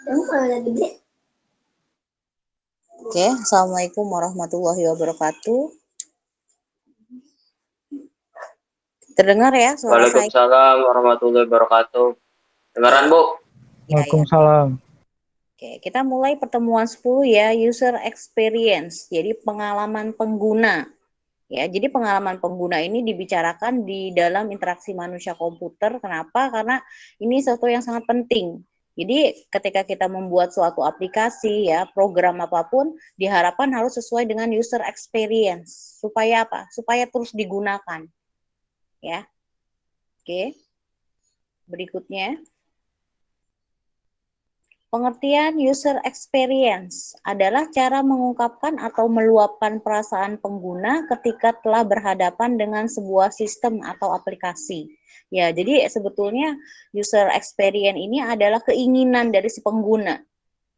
Oke, Assalamualaikum warahmatullahi wabarakatuh. Terdengar ya suara saya? Waalaikumsalam warahmatullahi wabarakatuh. Dengaran, Bu? Ya, ya. Waalaikumsalam. Oke, kita mulai pertemuan 10 ya, user experience. Jadi pengalaman pengguna. Ya, jadi pengalaman pengguna ini dibicarakan di dalam interaksi manusia komputer. Kenapa? Karena ini sesuatu yang sangat penting. Jadi ketika kita membuat suatu aplikasi ya, program apapun diharapkan harus sesuai dengan user experience. Supaya apa? Supaya terus digunakan. Ya. Oke. Berikutnya. Pengertian user experience adalah cara mengungkapkan atau meluapkan perasaan pengguna ketika telah berhadapan dengan sebuah sistem atau aplikasi. Ya, jadi sebetulnya user experience ini adalah keinginan dari si pengguna.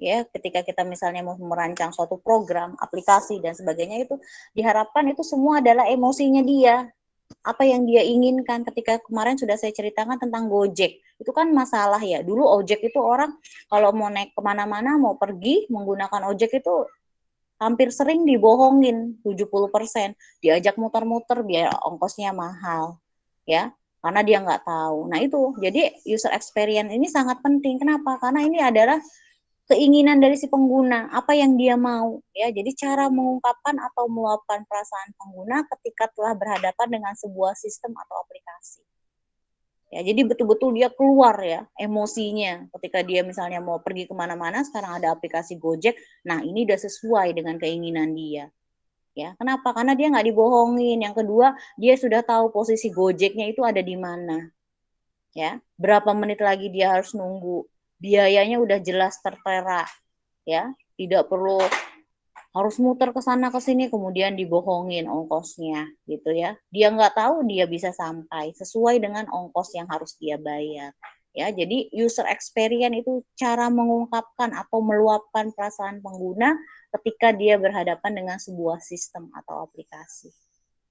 Ya, ketika kita misalnya mau merancang suatu program, aplikasi dan sebagainya itu diharapkan itu semua adalah emosinya dia, apa yang dia inginkan. Ketika kemarin sudah saya ceritakan tentang Gojek, itu kan masalah ya, dulu ojek itu orang kalau mau naik kemana-mana, mau pergi menggunakan ojek itu hampir sering dibohongin 70%, diajak muter-muter biar ongkosnya mahal ya, karena dia nggak tahu. Nah itu, jadi user experience ini sangat penting. Kenapa? Karena ini adalah keinginan dari si pengguna, apa yang dia mau ya. Jadi cara mengungkapkan atau meluapkan perasaan pengguna ketika telah berhadapan dengan sebuah sistem atau aplikasi. Ya, jadi betul-betul dia keluar ya emosinya ketika dia misalnya mau pergi kemana-mana, sekarang ada aplikasi Gojek, nah ini udah sesuai dengan keinginan dia. Ya, kenapa? Karena dia nggak dibohongin. Yang kedua, dia sudah tahu posisi Gojeknya itu ada di mana. Ya, berapa menit lagi dia harus nunggu. Biayanya udah jelas tertera. Ya, tidak perlu harus muter ke sana ke sini kemudian dibohongin ongkosnya gitu ya. Dia nggak tahu dia bisa sampai sesuai dengan ongkos yang harus dia bayar. Ya, jadi user experience itu cara mengungkapkan atau meluapkan perasaan pengguna ketika dia berhadapan dengan sebuah sistem atau aplikasi.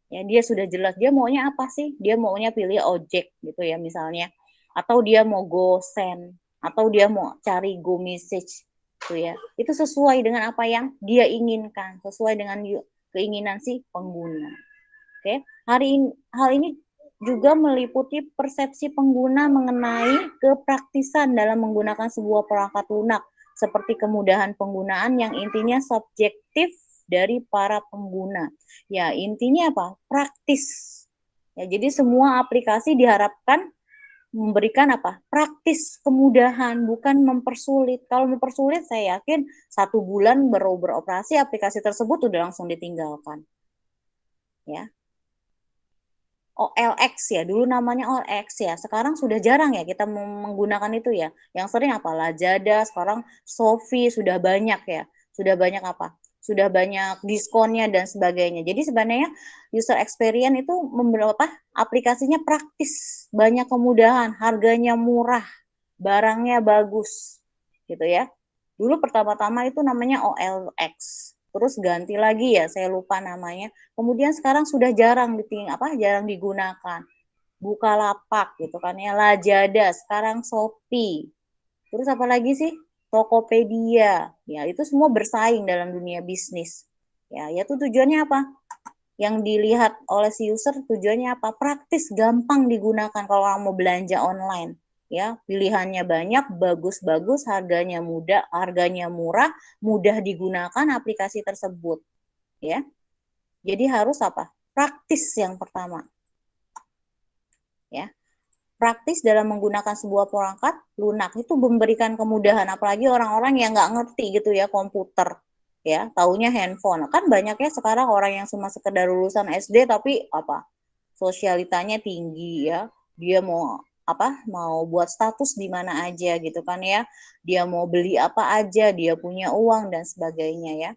Ya, dia sudah jelas dia maunya apa sih? Dia maunya pilih ojek gitu ya misalnya, atau dia mau GoSend, atau dia mau cari Go Message gitu ya. Itu sesuai dengan apa yang dia inginkan, sesuai dengan keinginan si pengguna. Oke, hal ini juga meliputi persepsi pengguna mengenai kepraktisan dalam menggunakan sebuah perangkat lunak, seperti kemudahan penggunaan yang intinya subjektif dari para pengguna. Ya, intinya apa? Praktis. Ya, jadi semua aplikasi diharapkan memberikan apa? Praktis, kemudahan, bukan mempersulit. Kalau mempersulit, saya yakin 1 bulan baru beroperasi aplikasi tersebut sudah langsung ditinggalkan. Ya, OLX ya, dulu namanya OLX ya, sekarang sudah jarang ya kita menggunakan itu ya. Yang sering apa? Lazada, sekarang Shopee sudah banyak ya. Sudah banyak apa? Sudah banyak diskonnya dan sebagainya. Jadi sebenarnya user experience itu beberapa aplikasinya praktis, banyak kemudahan, harganya murah, barangnya bagus, gitu ya. Dulu pertama-tama itu namanya OLX, terus ganti lagi ya, saya lupa namanya. Kemudian sekarang sudah jarang digunakan. Bukalapak gitu kan ya, Lazada, sekarang Shopee. Terus apa lagi sih? Tokopedia. Ya, itu semua bersaing dalam dunia bisnis. Ya, itu tujuannya apa? Yang dilihat oleh si user tujuannya apa? Praktis, gampang digunakan kalau orang mau belanja online. Ya, pilihannya banyak, bagus-bagus, harganya murah, mudah digunakan aplikasi tersebut. Ya, jadi harus apa? Praktis yang pertama. Ya, praktis dalam menggunakan sebuah perangkat lunak itu memberikan kemudahan, apalagi orang-orang yang nggak ngerti gitu ya komputer, ya taunya handphone. Kan banyaknya sekarang orang yang cuma sekedar lulusan SD tapi apa sosialitanya tinggi ya, dia mau apa mau buat status di mana aja gitu kan ya, dia mau beli apa aja, dia punya uang dan sebagainya ya,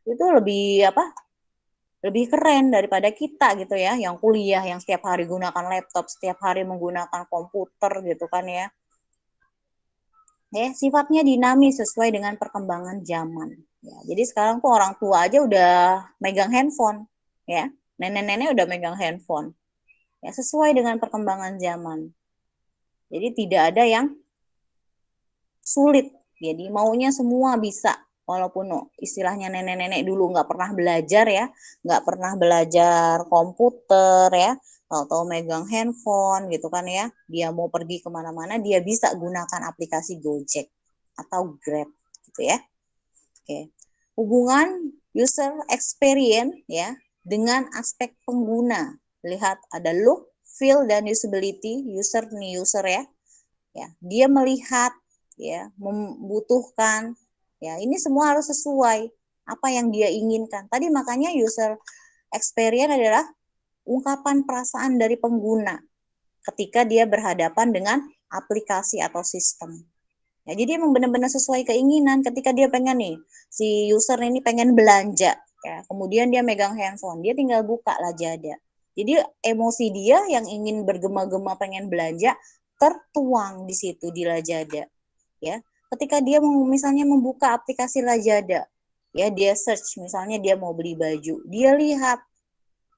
itu lebih apa lebih keren daripada kita gitu ya, yang kuliah, yang setiap hari gunakan laptop, setiap hari menggunakan komputer gitu kan ya. Ya, sifatnya dinamis sesuai dengan perkembangan zaman. Ya, jadi sekarang tuh orang tua aja udah megang handphone, ya. Nenek-nenek udah megang handphone. Ya, sesuai dengan perkembangan zaman. Jadi tidak ada yang sulit Jadi maunya semua bisa, walaupun istilahnya nenek-nenek dulu nggak pernah belajar ya, nggak pernah belajar komputer ya, atau megang handphone gitu kan ya, dia mau pergi kemana-mana dia bisa gunakan aplikasi Gojek atau Grab gitu ya. Oke. Hubungan user experience ya dengan aspek pengguna. Lihat ada look, feel dan usability, user nih user ya. Ya, dia melihat ya, membutuhkan ya, ini semua harus sesuai apa yang dia inginkan. Tadi makanya user experience adalah ungkapan perasaan dari pengguna ketika dia berhadapan dengan aplikasi atau sistem. Ya, jadi emang benar-benar sesuai keinginan ketika dia pengen nih, si user ini pengen belanja, ya, kemudian dia megang handphone, dia tinggal buka Lazada. Jadi emosi dia yang ingin bergema-gema pengen belanja tertuang di situ di Lazada, ya. Ketika dia misalnya membuka aplikasi Lazada, ya dia search, misalnya dia mau beli baju, dia lihat,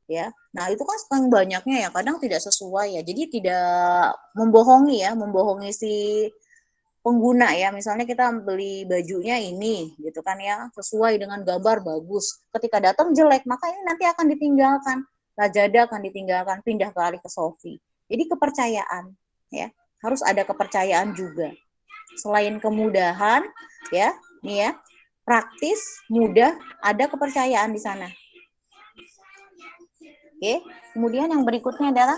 ya. Nah itu kan sekarang banyaknya ya, kadang tidak sesuai ya, jadi tidak membohongi ya, membohongi si pengguna ya, misalnya kita beli bajunya ini gitu kan ya, sesuai dengan gambar bagus, ketika datang jelek maka ini nanti akan ditinggalkan, Lazada akan ditinggalkan, pindah ke alih ke Shopee. Jadi kepercayaan ya, harus ada kepercayaan juga, selain kemudahan ya, nih ya, praktis mudah, ada kepercayaan di sana. Oke, kemudian yang berikutnya adalah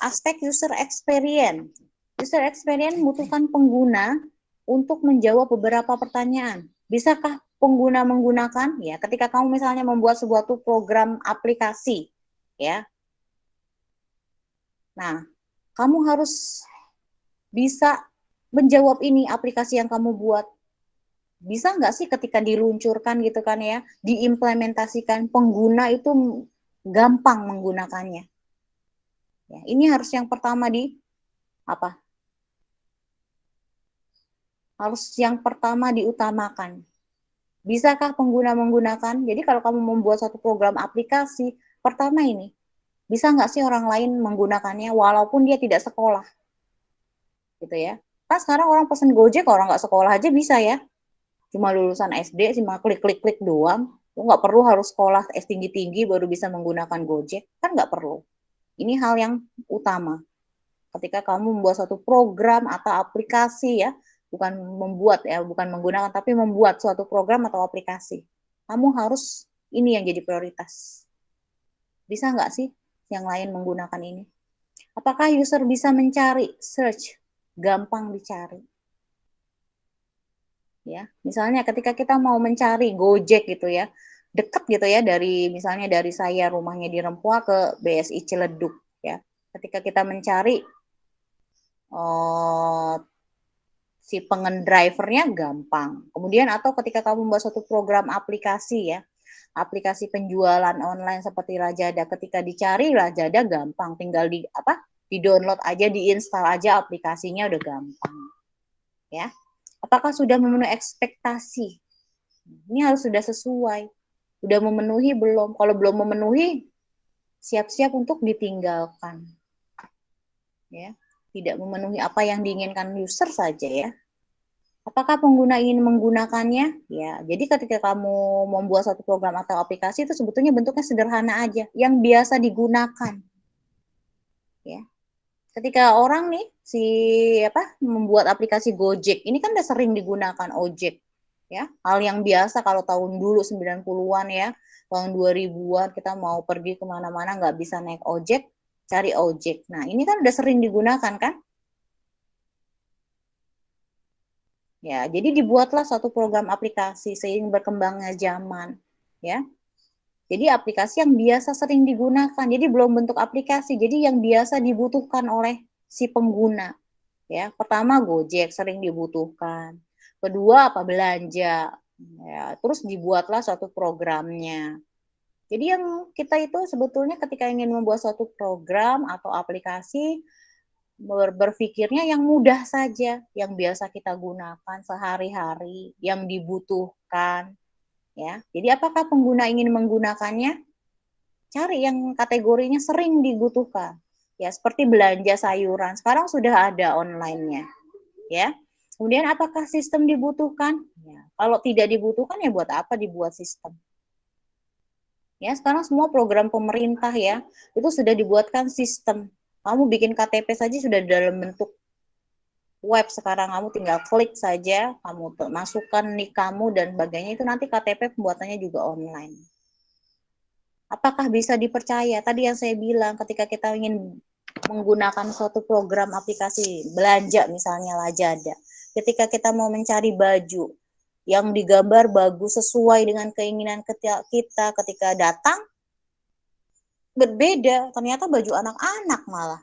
aspek user experience. User experience membutuhkan pengguna untuk menjawab beberapa pertanyaan. Bisakah pengguna menggunakan? Ya, ketika kamu misalnya membuat sebuah program aplikasi, ya. Nah, kamu harus bisa menjawab ini aplikasi yang kamu buat. Bisa nggak sih ketika diluncurkan gitu kan ya, diimplementasikan, pengguna itu gampang menggunakannya. Ya, ini harus yang pertama di apa? Harus yang pertama diutamakan. Bisakah pengguna menggunakan? Jadi kalau kamu membuat satu program aplikasi, pertama ini, bisa nggak sih orang lain menggunakannya walaupun dia tidak sekolah? Gitu ya. Kan sekarang orang pesen Gojek, orang nggak sekolah aja bisa ya. Cuma lulusan SD, cuma klik-klik-klik doang. Lu nggak perlu harus sekolah S tinggi-tinggi baru bisa menggunakan Gojek. Kan nggak perlu. Ini hal yang utama. Ketika kamu membuat satu program atau aplikasi ya, bukan membuat ya, bukan menggunakan, tapi membuat suatu program atau aplikasi. Kamu harus ini yang jadi prioritas. Bisa nggak sih yang lain menggunakan ini? Apakah user bisa mencari, search, gampang dicari? Ya, misalnya ketika kita mau mencari Gojek gitu ya, dekat gitu ya dari misalnya dari saya rumahnya di Rempoa ke BSI Ciledug ya. Ketika kita mencari si pengendrivernya gampang. Kemudian atau ketika kamu membuat suatu program aplikasi ya, aplikasi penjualan online seperti Lazada, ketika dicari Lazada gampang, tinggal di-download aja, diinstal aja aplikasinya udah gampang. Ya. Apakah sudah memenuhi ekspektasi? Ini harus sudah sesuai. Sudah memenuhi belum? Kalau belum memenuhi, siap-siap untuk ditinggalkan. Ya. Tidak memenuhi apa yang diinginkan user saja ya. Apakah pengguna ingin menggunakannya? Ya, jadi ketika kamu membuat satu program atau aplikasi itu sebetulnya bentuknya sederhana aja, yang biasa digunakan. Ya. Ketika orang nih membuat aplikasi Gojek, ini kan udah sering digunakan ojek. Ya, hal yang biasa kalau tahun dulu 90-an ya, tahun 2000-an kita mau pergi kemana-mana nggak bisa naik ojek, cari ojek. Nah, ini kan udah sering digunakan kan? Ya, jadi dibuatlah satu program aplikasi seiring berkembangnya zaman, ya. Jadi aplikasi yang biasa sering digunakan. Jadi belum bentuk aplikasi, jadi yang biasa dibutuhkan oleh si pengguna. Ya, pertama Gojek sering dibutuhkan. Kedua apa belanja. Ya, terus dibuatlah suatu programnya. Jadi yang kita itu sebetulnya ketika ingin membuat suatu program atau aplikasi berpikirnya yang mudah saja, yang biasa kita gunakan sehari-hari, yang dibutuhkan, ya. Jadi apakah pengguna ingin menggunakannya? Cari yang kategorinya sering dibutuhkan. Ya, seperti belanja sayuran. Sekarang sudah ada online-nya, ya. Kemudian apakah sistem dibutuhkan? Ya, kalau tidak dibutuhkan ya buat apa dibuat sistem? Ya, sekarang semua program pemerintah ya, itu sudah dibuatkan sistem. Kamu bikin KTP saja sudah dalam bentuk web sekarang, kamu tinggal klik saja, kamu masukkan nik kamu dan sebagainya, itu nanti KTP pembuatannya juga online. Apakah bisa dipercaya? Tadi yang saya bilang, ketika kita ingin menggunakan suatu program aplikasi belanja misalnya Lazada, ketika kita mau mencari baju yang digambar bagus sesuai dengan keinginan kita ketika datang berbeda, ternyata baju anak-anak malah.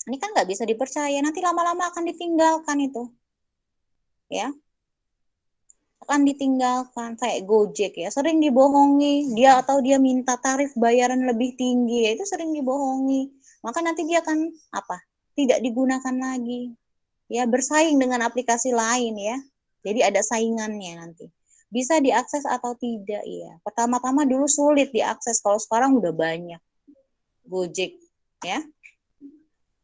Ini kan nggak bisa dipercaya, nanti lama-lama akan ditinggalkan itu, ya, akan ditinggalkan. Kayak Gojek ya, sering dibohongi, dia atau dia minta tarif bayaran lebih tinggi, ya itu sering dibohongi. Maka nanti dia akan apa? Tidak digunakan lagi, ya, bersaing dengan aplikasi lain ya. Jadi ada saingannya nanti. Bisa diakses atau tidak ya. Pertama-tama dulu sulit diakses, kalau sekarang udah banyak. Gojek ya.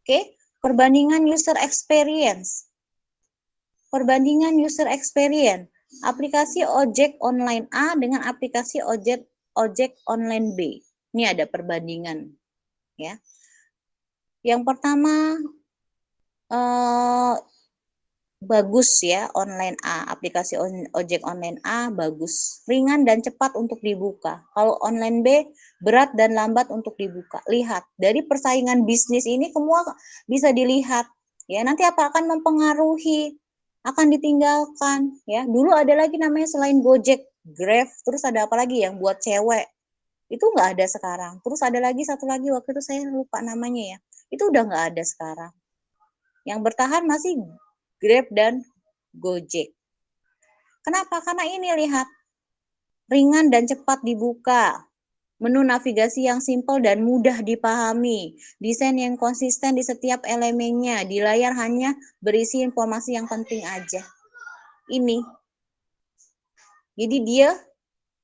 Oke, perbandingan user experience. Perbandingan user experience. Aplikasi ojek online A dengan aplikasi ojek online B. Ini ada perbandingan ya. Yang pertama bagus ya, online A, aplikasi ojek online A bagus, ringan dan cepat untuk dibuka. Kalau online B berat dan lambat untuk dibuka. Lihat dari persaingan bisnis ini semua bisa dilihat ya. Nanti apa akan mempengaruhi, akan ditinggalkan ya. Dulu ada lagi namanya selain Gojek, Grab, terus ada apa lagi yang buat cewek, itu nggak ada sekarang. Terus ada lagi satu lagi, waktu itu saya lupa namanya ya, itu udah nggak ada sekarang. Yang bertahan masih Grab dan Gojek. Kenapa? Karena ini lihat, ringan dan cepat dibuka, menu navigasi yang simpel dan mudah dipahami, desain yang konsisten di setiap elemennya, di layar hanya berisi informasi yang penting aja. Ini. Jadi dia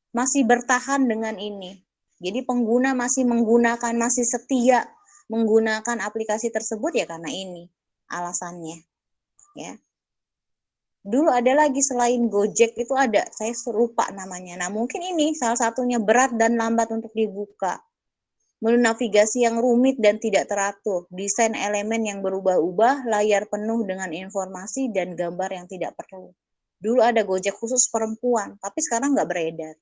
masih bertahan dengan ini. Jadi pengguna masih menggunakan, masih setia menggunakan aplikasi tersebut ya karena ini alasannya. Ya. Dulu ada lagi selain Gojek itu ada, saya lupa namanya. Nah mungkin ini salah satunya, berat dan lambat untuk dibuka. Menu navigasi yang rumit dan tidak teratur, desain elemen yang berubah-ubah, layar penuh dengan informasi dan gambar yang tidak perlu. Dulu ada Gojek khusus perempuan, tapi sekarang nggak beredar.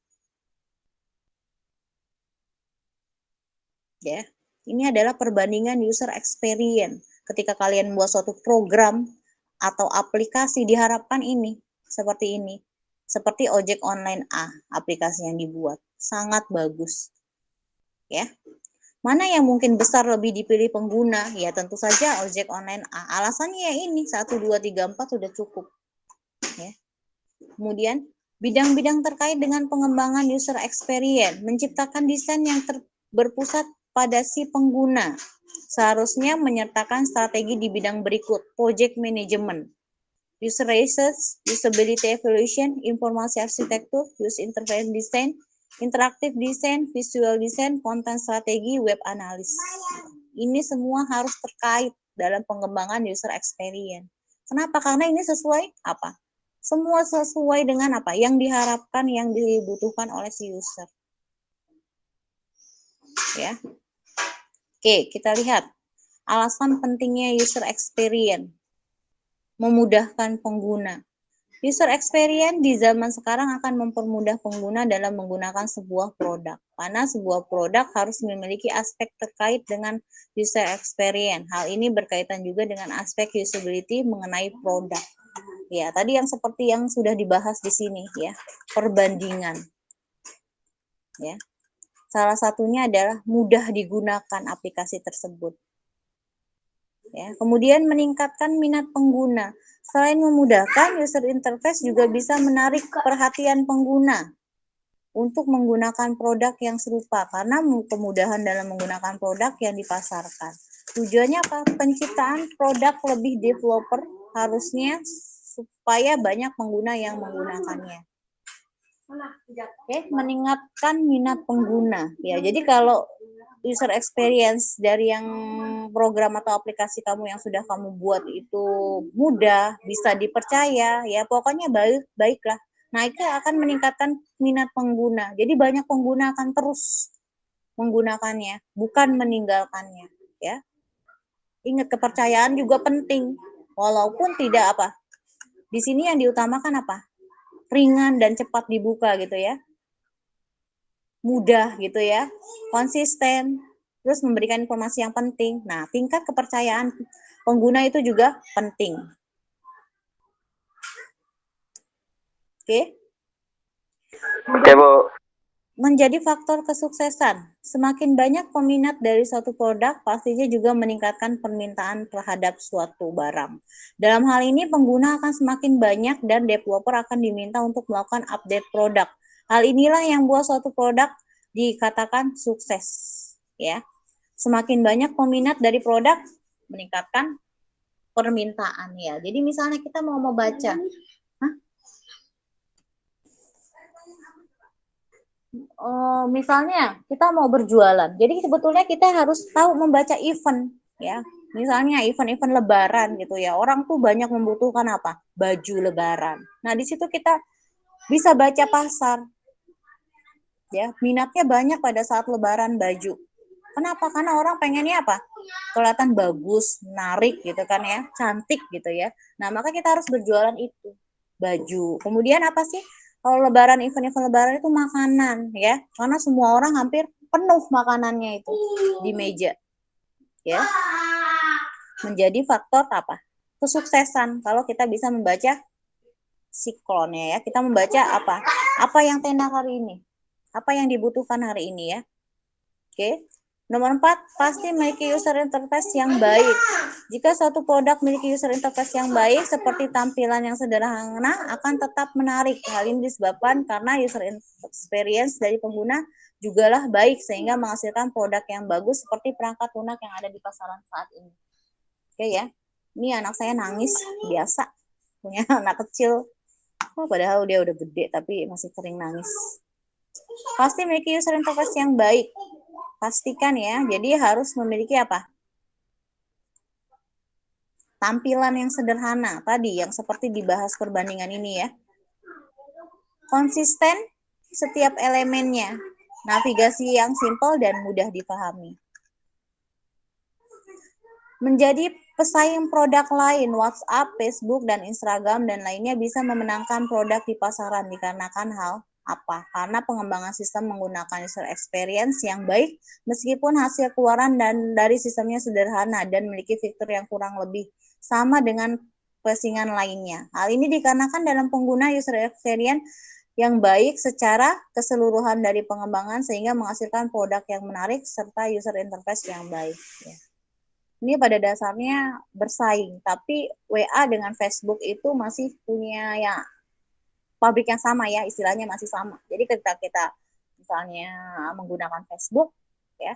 Ya, ini adalah perbandingan user experience. Ketika kalian buat suatu program atau aplikasi, diharapkan ini, seperti ini. Seperti ojek online A, aplikasi yang dibuat. Sangat bagus. Ya. Mana yang mungkin besar lebih dipilih pengguna? Ya tentu saja ojek online A. Alasannya ya ini, 1, 2, 3, 4 sudah cukup. Ya. Kemudian, bidang-bidang terkait dengan pengembangan user experience, menciptakan desain yang berpusat pada si pengguna. Seharusnya menyertakan strategi di bidang berikut: project management, user research, usability evaluation, informasi arsitektur, user interface design, interaktif design, visual design, konten strategi, web analysis. Ini semua harus terkait dalam pengembangan user experience. Kenapa? Karena ini sesuai apa? Semua sesuai dengan apa? Yang diharapkan, yang dibutuhkan oleh si user. Ya. Oke, kita lihat alasan pentingnya user experience. Memudahkan pengguna. User experience di zaman sekarang akan mempermudah pengguna dalam menggunakan sebuah produk. Karena sebuah produk harus memiliki aspek terkait dengan user experience. Hal ini berkaitan juga dengan aspek usability mengenai produk. Ya, tadi yang seperti yang sudah dibahas di sini ya, perbandingan. Ya. Salah satunya adalah mudah digunakan aplikasi tersebut. Ya, kemudian meningkatkan minat pengguna. Selain memudahkan, user interface juga bisa menarik perhatian pengguna untuk menggunakan produk yang serupa karena kemudahan dalam menggunakan produk yang dipasarkan. Tujuannya apa? Penciptaan produk lebih developer harusnya supaya banyak pengguna yang menggunakannya. Oke, meningkatkan minat pengguna. Ya, jadi kalau user experience dari yang program atau aplikasi kamu yang sudah kamu buat itu mudah, bisa dipercaya, ya pokoknya baiklah. Nah, itu akan meningkatkan minat pengguna. Jadi banyak pengguna akan terus menggunakannya, bukan meninggalkannya, ya. Ingat, kepercayaan juga penting. Walaupun tidak apa. Di sini yang diutamakan apa? Ringan dan cepat dibuka gitu ya. Mudah gitu ya. Konsisten, terus memberikan informasi yang penting. Nah, tingkat kepercayaan pengguna itu juga penting. Oke? Oke, Bu. Menjadi faktor kesuksesan. Semakin banyak peminat dari suatu produk, pastinya juga meningkatkan permintaan terhadap suatu barang. Dalam hal ini, pengguna akan semakin banyak dan developer akan diminta untuk melakukan update produk. Hal inilah yang buat suatu produk dikatakan sukses. Ya, semakin banyak peminat dari produk, meningkatkan permintaan ya. Jadi misalnya kita mau membaca, misalnya kita mau berjualan. Jadi sebetulnya kita harus tahu membaca event ya. Misalnya event-event lebaran gitu ya. Orang tuh banyak membutuhkan apa? Baju lebaran. Nah, di situ kita bisa baca pasar. Ya, minatnya banyak pada saat lebaran baju. Kenapa? Karena orang pengennya apa? Kelihatan bagus, menarik gitu kan ya, cantik gitu ya. Nah, maka kita harus berjualan itu, baju. Kemudian apa sih? Kalau lebaran, event-event lebaran itu makanan ya. Karena semua orang hampir penuh makanannya itu di meja. Ya. Menjadi faktor apa? Kesuksesan kalau kita bisa membaca siklonnya ya. Kita membaca apa? Apa yang tenar hari ini? Apa yang dibutuhkan hari ini ya? Oke. Nomor 4, pasti memiliki user interface yang baik. Jika suatu produk memiliki user interface yang baik, seperti tampilan yang sederhana, akan tetap menarik. Hal ini disebabkan karena user experience dari pengguna jugalah baik, sehingga menghasilkan produk yang bagus seperti perangkat lunak yang ada di pasaran saat ini. Oke ya. Ini anak saya nangis, biasa. Punya anak kecil. Oh, padahal dia udah gede, tapi masih sering nangis. Pasti memiliki user interface yang baik. Pastikan ya, jadi harus memiliki apa? Tampilan yang sederhana tadi, yang seperti dibahas perbandingan ini ya. Konsisten setiap elemennya, navigasi yang simpel dan mudah dipahami. Menjadi pesaing produk lain, WhatsApp, Facebook, dan Instagram, dan lainnya bisa memenangkan produk di pasaran dikarenakan hal apa? Karena pengembangan sistem menggunakan user experience yang baik, meskipun hasil keluaran dan dari sistemnya sederhana dan memiliki fitur yang kurang lebih sama dengan pesaingan lainnya. Hal ini dikarenakan dalam pengguna user experience yang baik secara keseluruhan dari pengembangan sehingga menghasilkan produk yang menarik serta user interface yang baik. Ya. Ini pada dasarnya bersaing, tapi WA dengan Facebook itu masih punya ya pabrik yang sama ya, istilahnya masih sama. Jadi ketika kita misalnya menggunakan Facebook ya,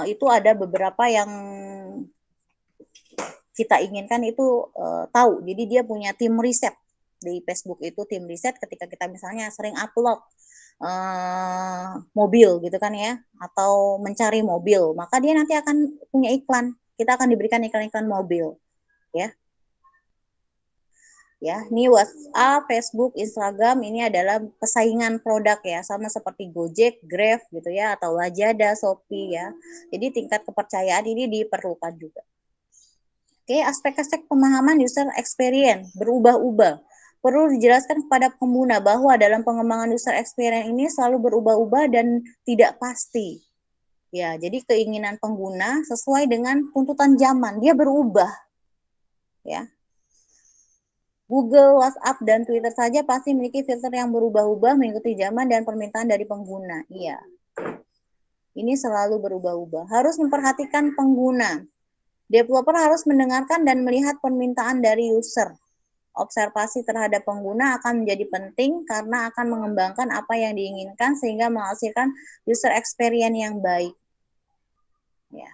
itu ada beberapa yang kita inginkan itu tahu. Jadi dia punya tim riset di Facebook itu, tim riset ketika kita misalnya sering upload mobil gitu kan ya, atau mencari mobil, maka dia nanti akan punya iklan. Kita akan diberikan iklan-iklan mobil ya. Ya, ini WhatsApp, Facebook, Instagram ini adalah pesaingan produk ya, sama seperti Gojek, Grab gitu ya, atau Lazada, Shopee ya. Jadi tingkat kepercayaan ini diperlukan juga. Oke, aspek-aspek pemahaman user experience berubah-ubah. Perlu dijelaskan kepada pengguna bahwa dalam pengembangan user experience ini selalu berubah-ubah dan tidak pasti. Ya, jadi keinginan pengguna sesuai dengan tuntutan zaman, dia berubah. Ya. Google, WhatsApp, dan Twitter saja pasti memiliki filter yang berubah-ubah mengikuti zaman dan permintaan dari pengguna. Iya. Ini selalu berubah-ubah. Harus memperhatikan pengguna. Developer harus mendengarkan dan melihat permintaan dari user. Observasi terhadap pengguna akan menjadi penting karena akan mengembangkan apa yang diinginkan sehingga menghasilkan user experience yang baik. Ya.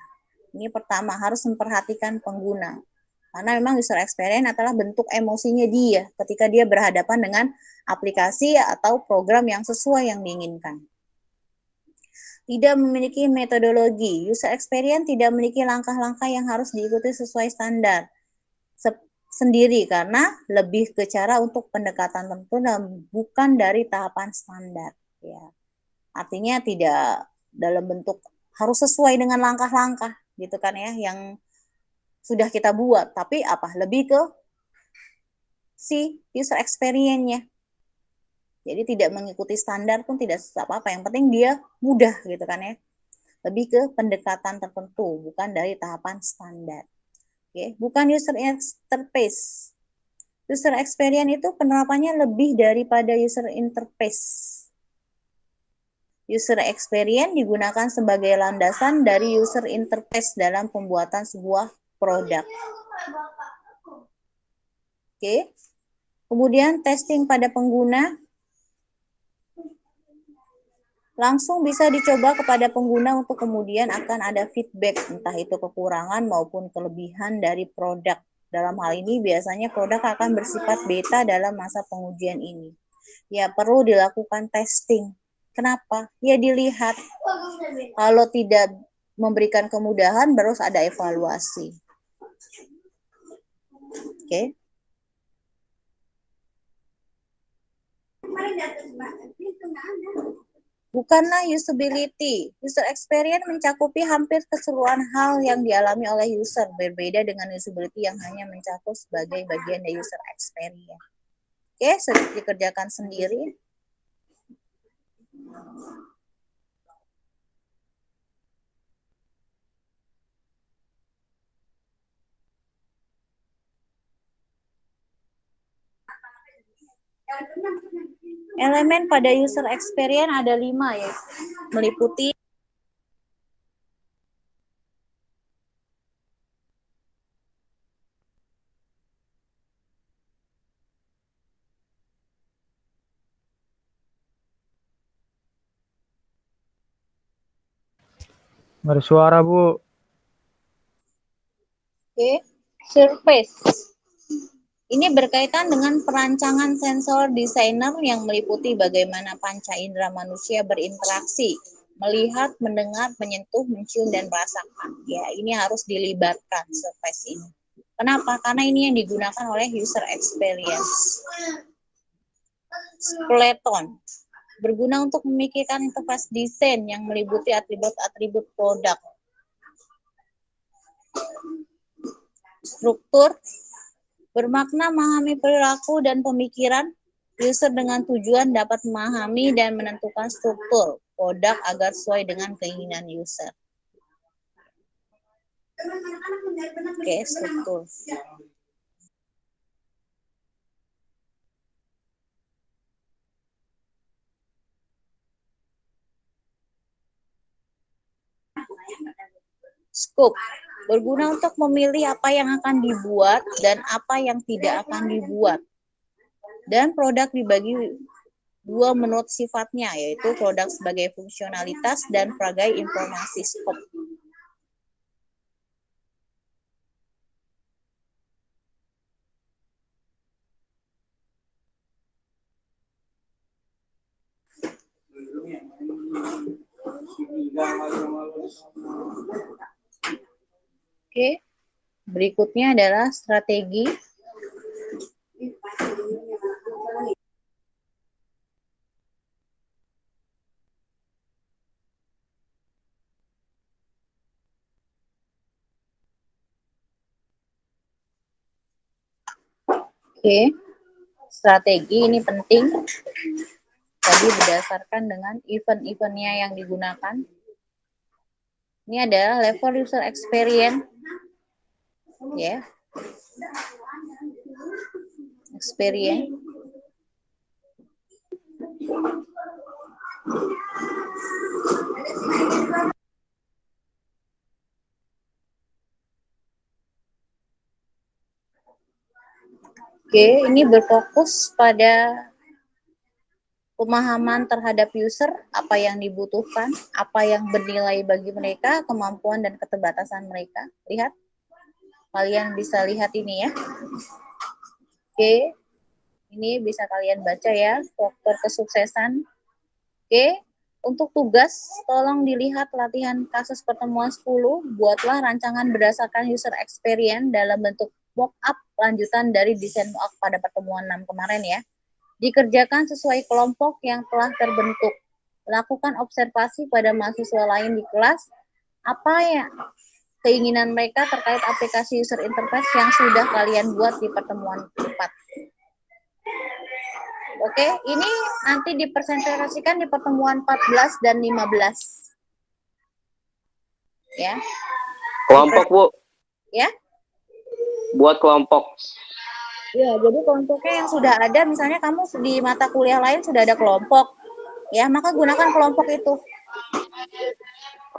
Ini pertama, harus memperhatikan pengguna. Karena memang user experience adalah bentuk emosinya dia ketika dia berhadapan dengan aplikasi atau program yang sesuai yang diinginkan. tidak memiliki metodologi. User experience tidak memiliki langkah-langkah yang harus diikuti sesuai standar sendiri karena lebih ke cara untuk pendekatan tertentu dan bukan dari tahapan standar. Ya. Artinya tidak dalam bentuk harus sesuai dengan langkah-langkah gitu kan ya yang sudah kita buat, tapi apa lebih ke si user experience-nya. Jadi tidak mengikuti standar pun tidak apa-apa, yang penting dia mudah gitu kan ya. Lebih ke pendekatan tertentu, bukan dari tahapan standar. Oke, bukan user interface. User experience itu penerapannya lebih daripada user interface. User experience digunakan sebagai landasan dari user interface dalam pembuatan sebuah produk. Oke. Kemudian testing pada pengguna langsung bisa dicoba kepada pengguna untuk kemudian akan ada feedback, entah itu kekurangan maupun kelebihan dari produk. Dalam hal ini biasanya produk akan bersifat beta dalam masa pengujian ini. Ya, perlu dilakukan testing. Kenapa? Ya dilihat. Kalau tidak memberikan kemudahan, baru ada evaluasi. Oke. Bukanlah usability. User experience mencakupi hampir keseluruhan hal yang dialami oleh user, berbeda dengan usability yang hanya mencakup sebagai bagian dari user experience. Oke, sudah dikerjakan sendiri. Elemen pada user experience ada 5 ya, meliputi Bersuara, Bu. Oke, surface. Ini berkaitan dengan perancangan sensor desainer yang meliputi bagaimana panca indera manusia berinteraksi, melihat, mendengar, menyentuh, mencium, dan merasakan. Ya, ini harus dilibatkan surface ini. Kenapa? Karena ini yang digunakan oleh user experience. Skeleton berguna untuk memikirkan interface desain yang meliputi atribut-atribut produk. Struktur bermakna memahami perilaku dan pemikiran user dengan tujuan dapat memahami dan menentukan struktur produk agar sesuai dengan keinginan user. Oke, struktur. Scope berguna untuk memilih apa yang akan dibuat dan apa yang tidak akan dibuat. Dan produk dibagi dua menurut sifatnya, yaitu produk sebagai fungsionalitas dan sebagai informasi. Scope. Oke, berikutnya adalah strategi. Oke, strategi ini penting. Tadi berdasarkan dengan event-eventnya yang digunakan. Ini adalah level user experience. Ya. Experience. Oke, ini berfokus pada pemahaman terhadap user, apa yang dibutuhkan, apa yang bernilai bagi mereka, kemampuan dan keterbatasan mereka. Lihat, kalian bisa lihat ini ya. Oke, ini bisa kalian baca ya, faktor kesuksesan. Oke, Untuk tugas, tolong dilihat latihan kasus pertemuan 10, buatlah rancangan berdasarkan user experience dalam bentuk mock-up lanjutan dari desain mock-up pada pertemuan 6 kemarin ya. Dikerjakan sesuai kelompok yang telah terbentuk. Lakukan observasi pada mahasiswa lain di kelas, apa ya keinginan mereka terkait aplikasi user interface yang sudah kalian buat di pertemuan 4. Oke, ini nanti dipresentasikan di pertemuan 14 dan 15. Ya. Kelompok, Bu. Ya. Buat kelompok. Ya, jadi kelompoknya yang sudah ada, misalnya kamu di mata kuliah lain sudah ada kelompok. Ya, maka gunakan kelompok itu.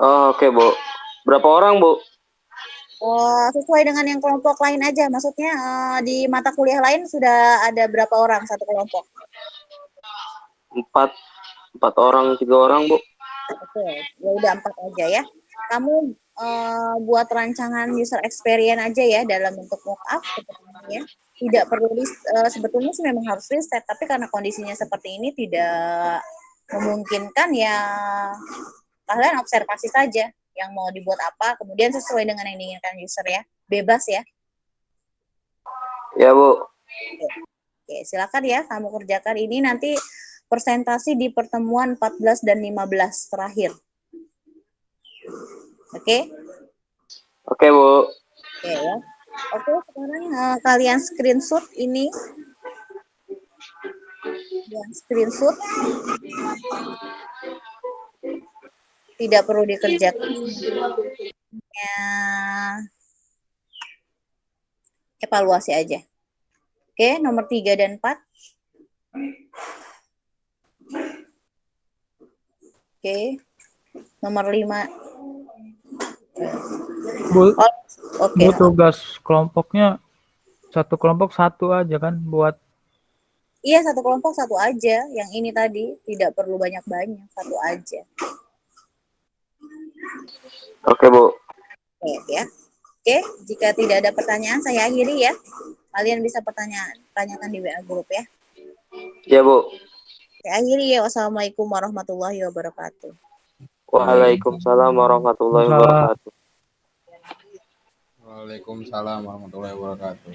Oh, oke, Bu. Berapa orang, Bu? Sesuai dengan yang kelompok lain aja. Maksudnya di mata kuliah lain sudah ada berapa orang satu kelompok? 4 orang, 3 orang, Bu. Oke, ya udah 4 aja ya. Kamu buat rancangan user experience aja ya dalam bentuk mock-up ya. Tidak perlu sebetulnya sih memang harus riset, tapi karena kondisinya seperti ini tidak memungkinkan ya kalian observasi saja yang mau dibuat apa, kemudian sesuai dengan yang diinginkan user ya. Bebas ya. Ya, Bu. Oke, silakan ya kamu kerjakan ini nanti presentasi di pertemuan 14 dan 15 terakhir. Oke? Oke, Bu. Oke ya. Oke, sekarang kalian screenshot ini. Yang screenshot. Tidak perlu dikerjakan. Evaluasi aja. Oke, nomor 3 dan 4. Oke. Nomor 5. Bu, Oke. Bu, tugas kelompoknya satu kelompok satu aja kan buat. Iya, satu kelompok satu aja. Yang ini tadi tidak perlu banyak-banyak, satu aja. Oke, Bu. Oke ya. Oke, jika tidak ada pertanyaan saya akhiri ya. Kalian bisa tanyakan di WA grup ya. Ya, Bu. Saya akhiri ya. Wassalamualaikum warahmatullahi wabarakatuh. Waalaikumsalam warahmatullahi wabarakatuh. Waalaikumsalam warahmatullahi wabarakatuh.